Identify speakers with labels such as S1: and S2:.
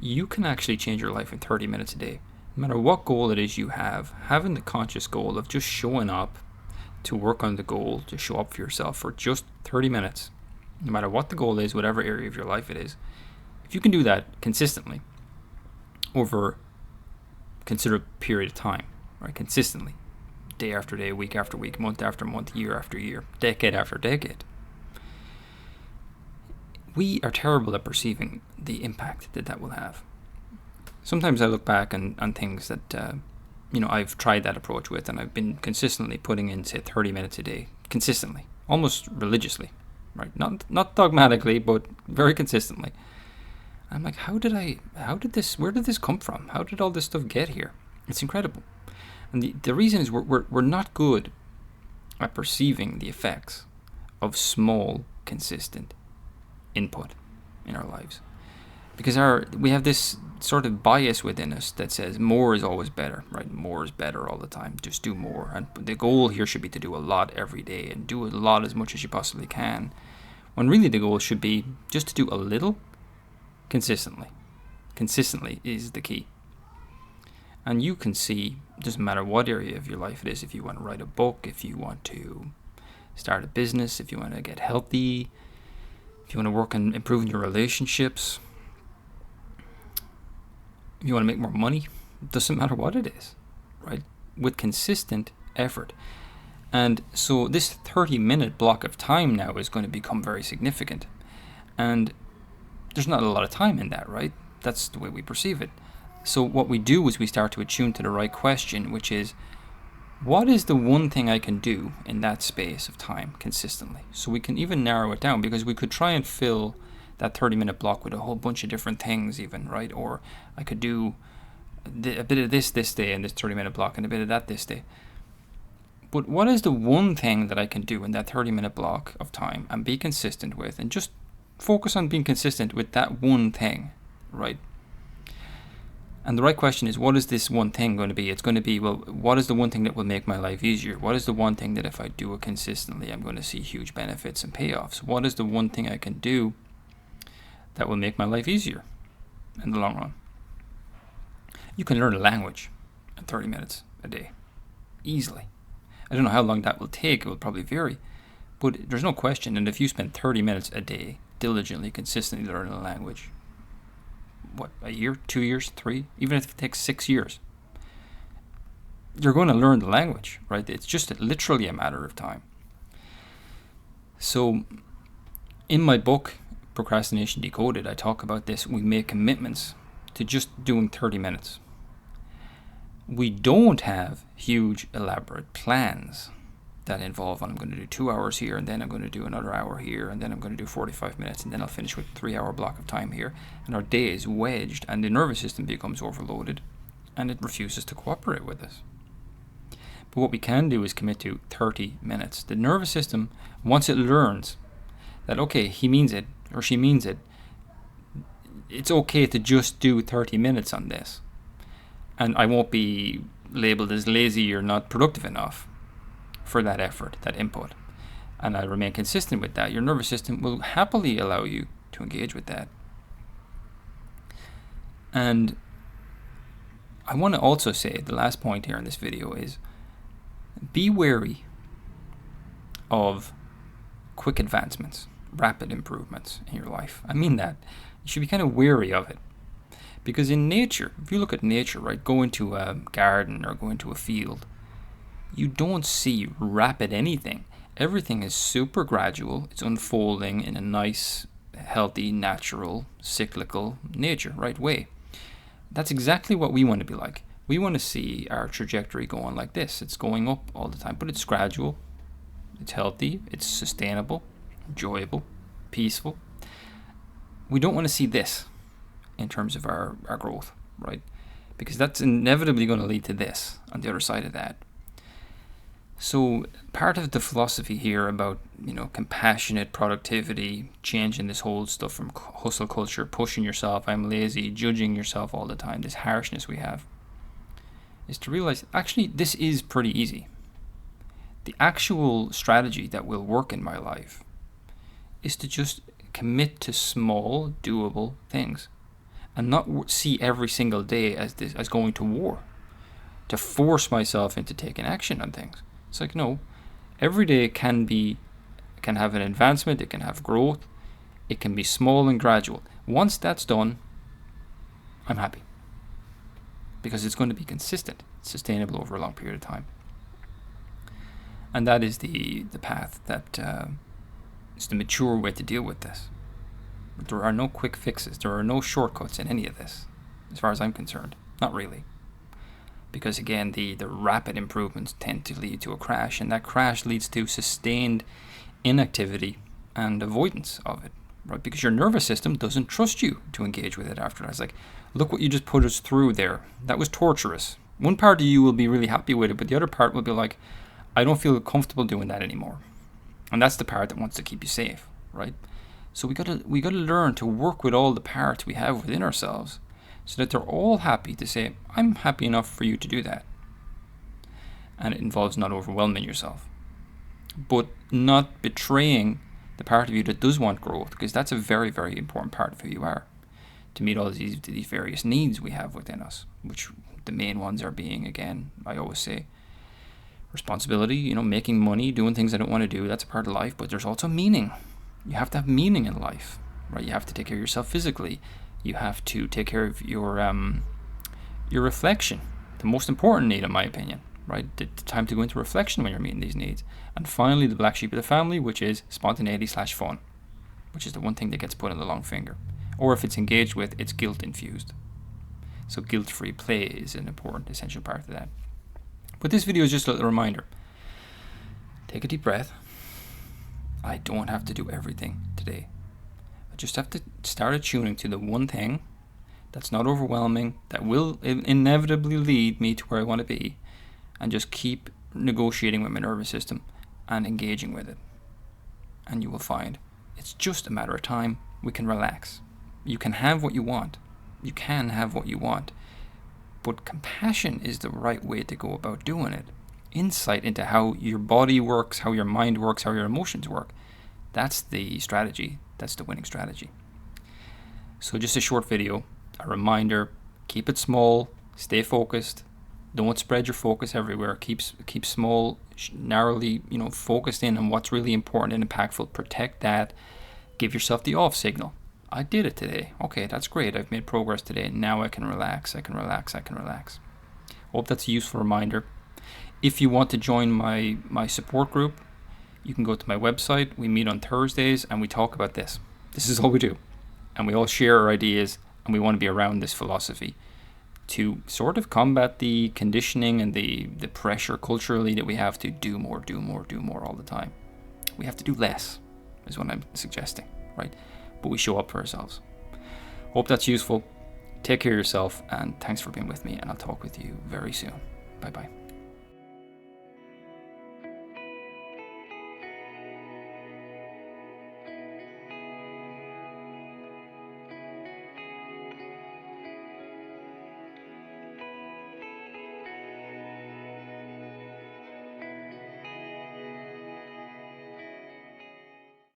S1: you can actually change your life in 30 minutes a day. No matter what goal it is you have, having the conscious goal of just showing up to work on the goal, to show up for yourself for just 30 minutes, no matter what the goal is, whatever area of your life it is, if you can do that consistently over a considerable period of time, right, consistently, day after day, week after week, month after month, year after year, decade after decade, we are terrible at perceiving the impact that that will have. Sometimes I look back on things that I've tried that approach with, and I've been consistently putting in, say, 30 minutes a day, consistently, almost religiously, right? Not dogmatically, but very consistently. I'm like, where did this come from? How did all this stuff get here? It's incredible. And the reason is we're not good at perceiving the effects of small, consistent input in our lives. Because we have this sort of bias within us that says more is always better, right? More is better all the time. Just do more. And the goal here should be to do a lot every day and do a lot as much as you possibly can. When really the goal should be just to do a little consistently. Consistently is the key. And you can see, doesn't matter what area of your life it is, if you want to write a book, if you want to start a business, if you want to get healthy, if you want to work on improving your relationships, if you want to make more money, it doesn't matter what it is, right? With consistent effort. And so this 30-minute block of time now is going to become very significant. And there's not a lot of time in that, right? That's the way we perceive it. So what we do is we start to attune to the right question, which is, what is the one thing I can do in that space of time consistently? So we can even narrow it down, because we could try and fill that 30-minute block with a whole bunch of different things even, right? Or I could do a bit of this day in this 30-minute block and a bit of that this day. But what is the one thing that I can do in that 30-minute block of time and be consistent with, and just focus on being consistent with that one thing, right? And the right question is, what is this one thing going to be? It's going to be, well, what is the one thing that will make my life easier? What is the one thing that if I do it consistently, I'm going to see huge benefits and payoffs? What is the one thing I can do that will make my life easier in the long run? You can learn a language in 30 minutes a day, easily. I don't know how long that will take. It will probably vary. But there's no question, and if you spend 30 minutes a day diligently, consistently learning a language, a year, 2 years, 3, even if it takes 6 years, you're going to learn the language, right? It's just literally a matter of time. So in my book, Procrastination Decoded, I talk about this. We make commitments to just doing 30 minutes. We don't have huge, elaborate plans that involve, I'm going to do 2 hours here, and then I'm going to do another hour here, and then I'm going to do 45 minutes, and then I'll finish with a 3-hour block of time here. And our day is wedged, and the nervous system becomes overloaded, and it refuses to cooperate with us. But what we can do is commit to 30 minutes. The nervous system, once it learns that, okay, he means it, or she means it, it's okay to just do 30 minutes on this. And I won't be labeled as lazy or not productive enough for that effort, that input. And I remain consistent with that. Your nervous system will happily allow you to engage with that. And I want to also say, the last point here in this video is, be wary of quick advancements, rapid improvements in your life. I mean that. You should be kind of wary of it. Because in nature, if you look at nature, right, go into a garden or go into a field, you don't see rapid anything. Everything is super gradual. It's unfolding in a nice, healthy, natural, cyclical nature, right way. That's exactly what we want to be like. We want to see our trajectory going like this. It's going up all the time, but it's gradual. It's healthy. It's sustainable, enjoyable, peaceful. We don't want to see this in terms of our growth, right? Because that's inevitably going to lead to this on the other side of that. So part of the philosophy here about, compassionate productivity, changing this whole stuff from hustle culture, pushing yourself, I'm lazy, judging yourself all the time, this harshness we have, is to realize, actually, this is pretty easy. The actual strategy that will work in my life is to just commit to small, doable things. and not see every single day as going to war, to force myself into taking action on things. It's like, no, every day can have an advancement, it can have growth, it can be small and gradual. Once that's done, I'm happy, because it's going to be consistent, sustainable over a long period of time. And that is the path that is the mature way to deal with this. There are no quick fixes. There are no shortcuts in any of this, as far as I'm concerned. Not really. Because again, the rapid improvements tend to lead to a crash, and that crash leads to sustained inactivity and avoidance of it, right? Because your nervous system doesn't trust you to engage with it after that. It's like, look what you just put us through there. That was torturous. One part of you will be really happy with it, but the other part will be like, I don't feel comfortable doing that anymore. And that's the part that wants to keep you safe, right? So we gotta learn to work with all the parts we have within ourselves, so that they're all happy to say, I'm happy enough for you to do that. And it involves not overwhelming yourself, but not betraying the part of you that does want growth, because that's a very, very important part of who you are, to meet all these various needs we have within us, which the main ones are being, again, I always say, responsibility, making money, doing things I don't want to do. That's a part of life, but there's also meaning. You have to have meaning in life, right? You have to take care of yourself physically. You have to take care of your reflection, the most important need, in my opinion, right? The time to go into reflection when you're meeting these needs. And finally, the black sheep of the family, which is spontaneity/fun, which is the one thing that gets put on the long finger. Or if it's engaged with, it's guilt infused. So guilt-free play is an important, essential part of that. But this video is just a little reminder. Take a deep breath. I don't have to do everything today. I just have to start attuning to the one thing that's not overwhelming, that will inevitably lead me to where I want to be, and just keep negotiating with my nervous system and engaging with it. And you will find it's just a matter of time. We can relax. You can have what you want. You can have what you want. But compassion is the right way to go about doing it. Insight into how your body works, how your mind works, how your emotions work. That's the strategy. That's the winning strategy. So just a short video, a reminder, keep it small, stay focused. Don't spread your focus everywhere. Keep small, narrowly, focused in on what's really important and impactful. Protect that. Give yourself the off signal. I did it today. Okay, that's great. I've made progress today. Now I can relax. I can relax. Hope that's a useful reminder. If you want to join my support group, you can go to my website. We meet on Thursdays and we talk about this. This is all we do. And we all share our ideas, and we want to be around this philosophy to sort of combat the conditioning and the pressure culturally that we have to do more all the time. We have to do less, is what I'm suggesting, right? But we show up for ourselves. Hope that's useful. Take care of yourself, and thanks for being with me, and I'll talk with you very soon. Bye-bye.